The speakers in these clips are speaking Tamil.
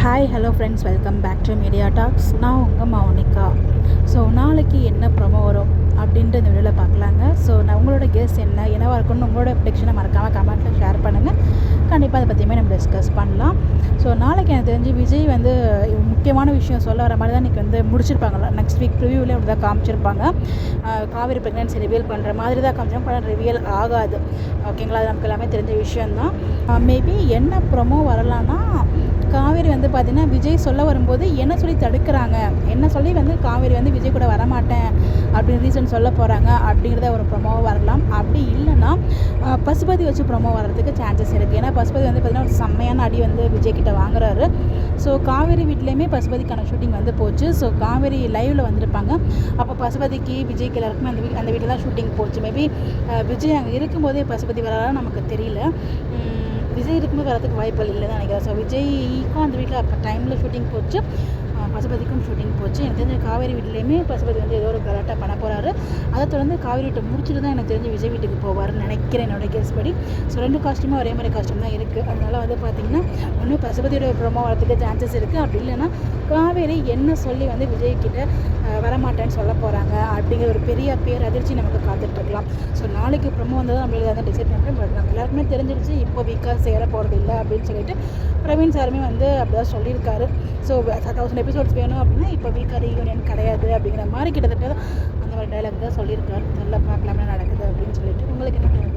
Hi hello friends, welcome back to media talks. நான் உங்கள் மௌனிகா. ஸோ நாளைக்கு என்ன ப்ரொமோ வரும் அப்படின்ட்டு இந்த வீடியோவில் பார்க்கலாங்க. ஸோ நான் உங்களோட கெஸ் என்னவாக இருக்குன்னு உங்களோட ப்ரெடிக்ஷனை மறக்காமல் கமெண்ட்டில் ஷேர் பண்ணுங்கள். கண்டிப்பாக அதை பற்றியுமே நம்ம டிஸ்கஸ் பண்ணலாம். ஸோ நாளைக்கு எனக்கு தெரிஞ்சு விஜய் வந்து முக்கியமான விஷயம் சொல்ல வர மாதிரி தான் இன்றைக்கி வந்து முடிச்சிருப்பாங்களா. நெக்ஸ்ட் வீக் ப்ரிவியூவில் அப்படி தான் காமிச்சிருப்பாங்க. காவேரி ப்ரெக்னன்சி ரிவீல் பண்ணுற மாதிரி தான் காமிச்சாங்க. படம் ரிவீல் ஆகாது, ஓகேங்களா? அது நமக்கு எல்லாமே தெரிஞ்ச விஷயந்தான். மேபி என்ன ப்ரொமோ வரலான்னா, காவேரி வந்து பார்த்திங்கன்னா விஜய் சொல்ல வரும்போது என்ன சொல்லி தடுக்கிறாங்க, என்ன சொல்லி வந்து காவேரி வந்து விஜய் கூட வரமாட்டேன் அப்படின்னு ரீசன் சொல்ல போகிறாங்க அப்படிங்கிறத ஒரு ப்ரொமோவாக வரலாம். அப்படி இல்லைன்னா பசுபதி வச்சு ப்ரொமோ வர்றதுக்கு சான்சஸ் இருக்குது. ஏன்னா பசுபதி வந்து பார்த்திங்கன்னா ஒரு செம்மையான அடி வந்து விஜய் கிட்ட வாங்குறாரு. ஸோ காவேரி வீட்லேயுமே பசுபதிக்கான ஷூட்டிங் வந்து போச்சு. ஸோ காவேரி லைவில் வந்திருப்பாங்க. அப்போ பசுபதிக்கு விஜய்க்கு எல்லாருக்குமே அந்த வீட்டில் தான் ஷூட்டிங் போச்சு. மேபி விஜய் அங்கே இருக்கும்போதே பசுபதி வராலும் நமக்கு தெரியல. விஜய் இருக்கும்போது வரதுக்கு வாய்ப்புகள் இல்லை தான் நினைக்கிறேன். ஸோ விஜய்க்கும் அந்த வீட்டில் அப்போ டைமில் ஷூட்டிங் போச்சு, பசுபதிக்கும் ஷூட்டிங் போச்சு. எனக்கு தெரிஞ்ச காவேரி வீட்லேயுமே பசுபதி வந்து ஏதோ ஒரு கலாட்டாக பண்ண போகிறாரு. அதை தொடர்ந்து காவேரி வீட்டை முடிச்சுட்டு தான் எனக்கு தெரிஞ்சு விஜய் வீட்டுக்கு போவார்னு நினைக்கிறேன், என்னோட கேஸ் படி. ஸோ 2 காஸ்ட்யூமும் ஒரே மாதிரி காஸ்ட்யூம் தான் இருக்குது. அதனால் வந்து பார்த்திங்கன்னா ஒன்று பசுபதியோட ப்ரோமோ வரதுக்கு சான்சஸ் இருக்குது. அப்படி இல்லைன்னா காவேரி என்ன சொல்லி வந்து விஜய்கிட்ட வரமாட்டேன்னு சொல்ல போகிறாங்க அப்படிங்கிற ஒரு பெரிய அதிர்ச்சி நமக்கு காத்துட்ருக்கலாம். ஸோ நாளைக்கு ப்ரோமோ வந்து தான் நம்மளுக்கு அதை டிசைட் பண்ணுறேன். பட் நம்ம எல்லாருக்குமே தெரிஞ்சிருச்சு இப்போ வீக்காக சேர போகிறது இல்லை அப்படின்னு சொல்லிட்டு பிரவீன் சாருமே வந்து அப்படி தான் சொல்லியிருக்காரு. ஸோ 1000 எபிசோட்ஸ் வேணும் அப்படின்னா இப்போ வீக்காக ரீயூனியன் கிடையாது அப்படிங்கிற மாதிரி கிட்டத்தட்ட அந்த மாதிரி டைலாக் தான் சொல்லியிருக்காரு. நல்லா பார்க்கலாமே நடக்குது அப்படின்னு சொல்லிட்டு. உங்களுக்கு என்ன ப்ரோமோ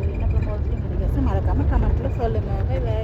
மறக்காமல் கமெண்ட்டில் சொல்லுங்கள். Bye by.